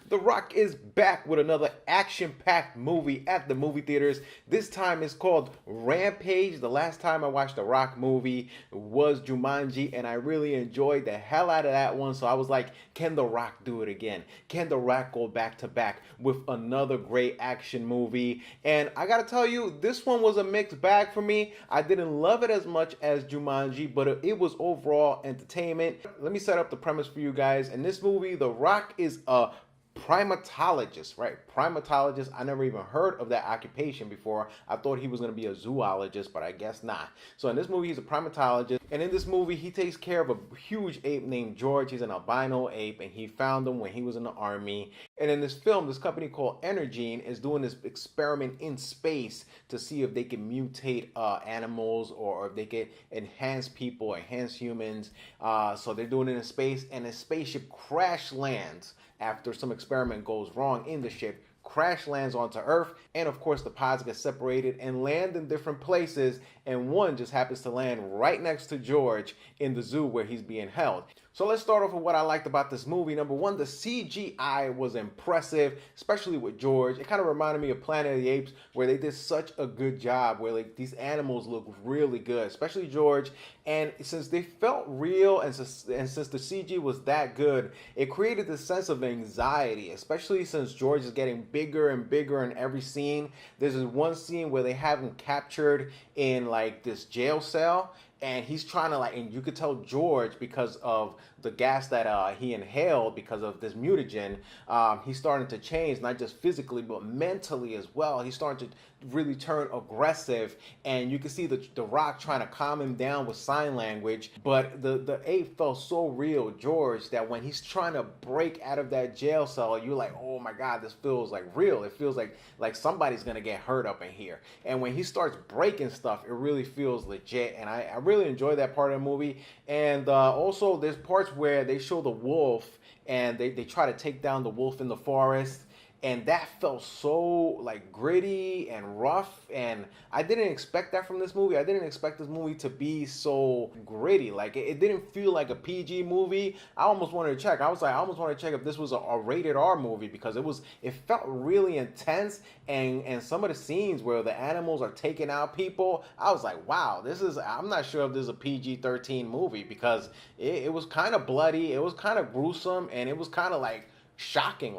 The Rock is back with another action-packed movie at the movie theaters. This time it's called Rampage. The last time I watched a Rock movie was Jumanji, and I really enjoyed the hell out of that one. So I was like, can The Rock do it again? Can The Rock go back to back with another great action movie? And I gotta tell you, this one was a mixed bag for me. I didn't love it as much as Jumanji, but it was overall entertainment. Let me set up the premise for you guys. In this movie, The Rock is a primatologist, right? Primatologist. I never even heard of that occupation before. I thought he was going to be a zoologist, but I guess not. So in this movie, he's a primatologist. And in this movie, he takes care of a huge ape named George. He's an albino ape, and he found him when he was in the army. And in this film, this company called Energene is doing this experiment in space to see if they can mutate animals or if they can enhance people, enhance humans. So they're doing it in space, and a spaceship crash lands after some experiment goes wrong in the ship, crash lands onto Earth, and of course the pods get separated and land in different places, and one just happens to land right next to George in the zoo where he's being held. So let's start off with what I liked about this movie. Number one, the CGI was impressive, especially with George. It kind of reminded me of Planet of the Apes, where they did such a good job, where like these animals look really good, especially George. And since they felt real, and since the CG was that good, it created this sense of anxiety, especially since George is getting bigger and bigger in every scene. There's this one scene where they have him captured in like this jail cell, and he's trying to and you could tell George, because of the gas that he inhaled because of this mutagen, he's starting to change, not just physically but mentally as well. He's starting to really turn aggressive, and you can see the Rock trying to calm him down with sign language. But the ape felt so real, George, that when he's trying to break out of that jail cell, you're like, oh my god, this feels like real. It feels like somebody's gonna get hurt up in here. And when he starts breaking stuff, it really feels legit, and I really enjoy that part of the movie. And also there's parts where they show the wolf, and they try to take down the wolf in the forest, and that felt so like gritty and rough, and I didn't expect that from this movie. I didn't expect this movie to be so gritty. Like it didn't feel like a PG movie. I almost wanted to check. I almost wanted to check if this was a rated R movie, because it felt really intense, and some of the scenes where the animals are taking out people, I was like, wow, I'm not sure if this is a PG-13 movie, because it was kind of bloody, it was kind of gruesome, and it was kind of like shocking,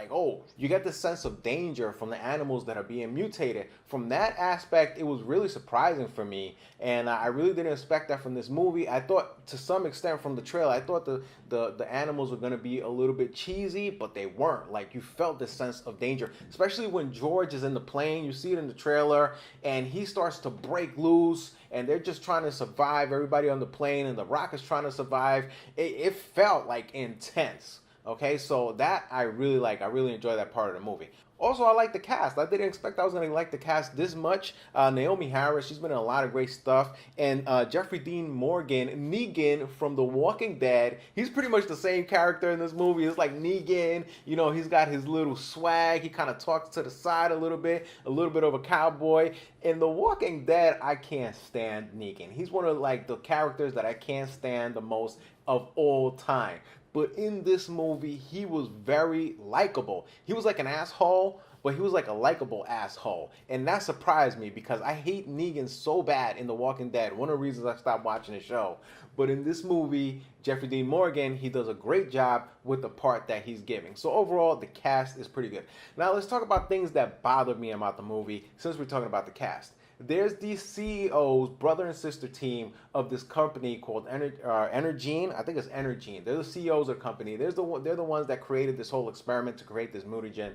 oh, you get this sense of danger from the animals that are being mutated. From that aspect, it was really surprising for me, and I really didn't expect that from this movie. I thought, to some extent from the trailer, I thought the animals were going to be a little bit cheesy, but they weren't. Like, you felt this sense of danger, especially when George is in the plane. You see it in the trailer, and he starts to break loose, and they're just trying to survive, everybody on the plane, and the Rock is trying to survive. It felt like intense. Okay, so that I really like. I really enjoy that part of the movie. Also, I like the cast. I didn't expect I was going to like the cast this much. Naomi Harris, she's been in a lot of great stuff. And Jeffrey Dean Morgan, Negan from The Walking Dead, he's pretty much the same character in this movie. It's like Negan, he's got his little swag. He kind of talks to the side a little bit of a cowboy. In The Walking Dead, I can't stand Negan. He's one of the characters that I can't stand the most of all time. But in this movie, he was very likable. He was like an asshole, but he was like a likable asshole. And that surprised me, because I hate Negan so bad in The Walking Dead. One of the reasons I stopped watching the show. But in this movie, Jeffrey Dean Morgan, he does a great job with the part that he's giving. So overall, the cast is pretty good. Now let's talk about things that bothered me about the movie, since we're talking about the cast. There's these CEOs, brother and sister team of this company called Energene. I think it's Energene. They're the CEOs of the company. They're the ones that created this whole experiment to create this mutagen.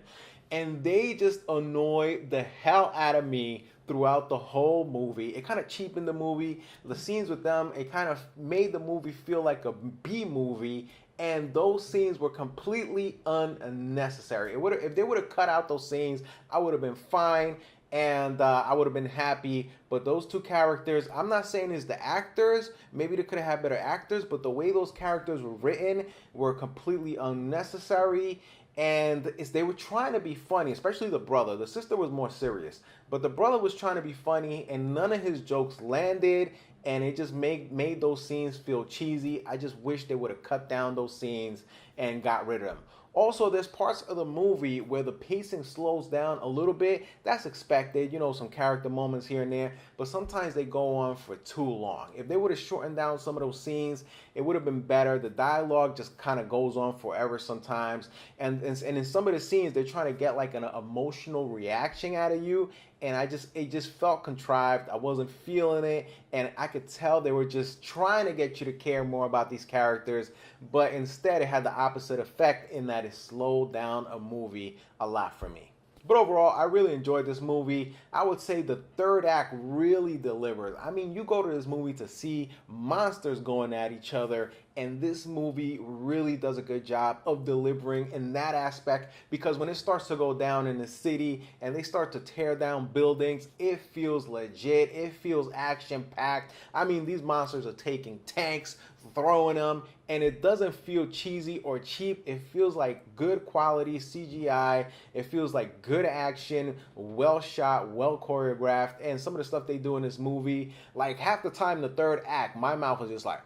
And they just annoy the hell out of me throughout the whole movie. It kind of cheapened the movie. The scenes with them, it kind of made the movie feel like a B movie. And those scenes were completely unnecessary. If they would have cut out those scenes, I would have been fine. And I would have been happy. But those two characters, I'm not saying it's the actors. Maybe they could have had better actors. But the way those characters were written were completely unnecessary. And they were trying to be funny, especially the brother. The sister was more serious. But the brother was trying to be funny, and none of his jokes landed. And it just made those scenes feel cheesy. I just wish they would have cut down those scenes and got rid of them. Also, there's parts of the movie where the pacing slows down a little bit. That's expected, you know, some character moments here and there, but sometimes they go on for too long. If they would have shortened down some of those scenes, it would have been better. The dialogue just kind of goes on forever sometimes. And in some of the scenes, they're trying to get like an emotional reaction out of you. And it just felt contrived. I wasn't feeling it. And I could tell they were just trying to get you to care more about these characters. But instead, it had the opposite effect in that it slowed down a movie a lot for me. But overall, I really enjoyed this movie. I would say the third act really delivers. I mean, you go to this movie to see monsters going at each other, and this movie really does a good job of delivering in that aspect, because when it starts to go down in the city and they start to tear down buildings, it feels legit. It feels action-packed. I mean, these monsters are taking tanks, throwing them, and it doesn't feel cheesy or cheap. It feels like good quality CGI. It feels like good action, well shot, well choreographed. And some of the stuff they do in this movie, like half the time in the third act, my mouth was just like,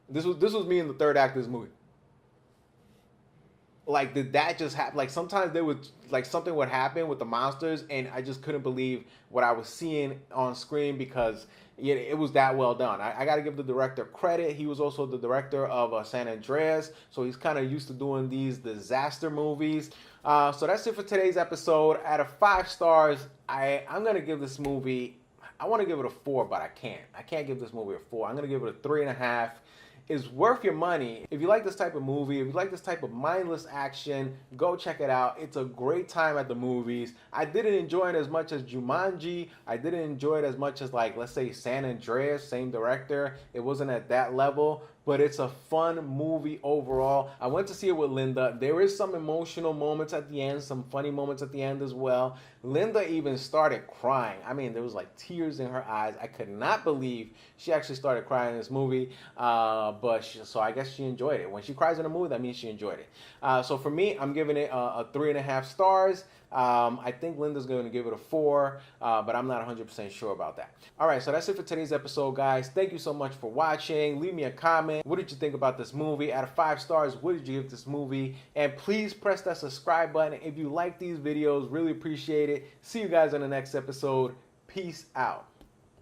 this was me in the third act of this movie. Like, did that just happen? Like, sometimes there would, like, something would happen with the monsters, and I just couldn't believe what I was seeing on screen, because it was that well done. I got to give the director credit. He was also the director of San Andreas, so he's kind of used to doing these disaster movies. So that's it for today's episode. Out of 5 stars, I'm going to give this movie, I want to give it a 4, but I can't. I can't give this movie a 4. I'm going to give it a 3.5. It's worth your money. If you like this type of movie, if you like this type of mindless action, go check it out. It's a great time at the movies. I didn't enjoy it as much as Jumanji. I didn't enjoy it as much as, like, let's say San Andreas, same director. It wasn't at that level, but it's a fun movie overall. I went to see it with Linda. There is some emotional moments at the end, some funny moments at the end as well. Linda even started crying. I mean, there was like tears in her eyes. I could not believe she actually started crying in this movie. So I guess she enjoyed it. When she cries in a movie, that means she enjoyed it. So for me, I'm giving it a 3.5 stars. I think Linda's going to give it a 4, but I'm not 100% sure about that. All right, so that's it for today's episode, guys. Thank you so much for watching. Leave me a comment. What did you think about this movie? Out of 5 stars, what did you give this movie? And please press that subscribe button if you like these videos. Really appreciate it. See you guys on the next episode. Peace out.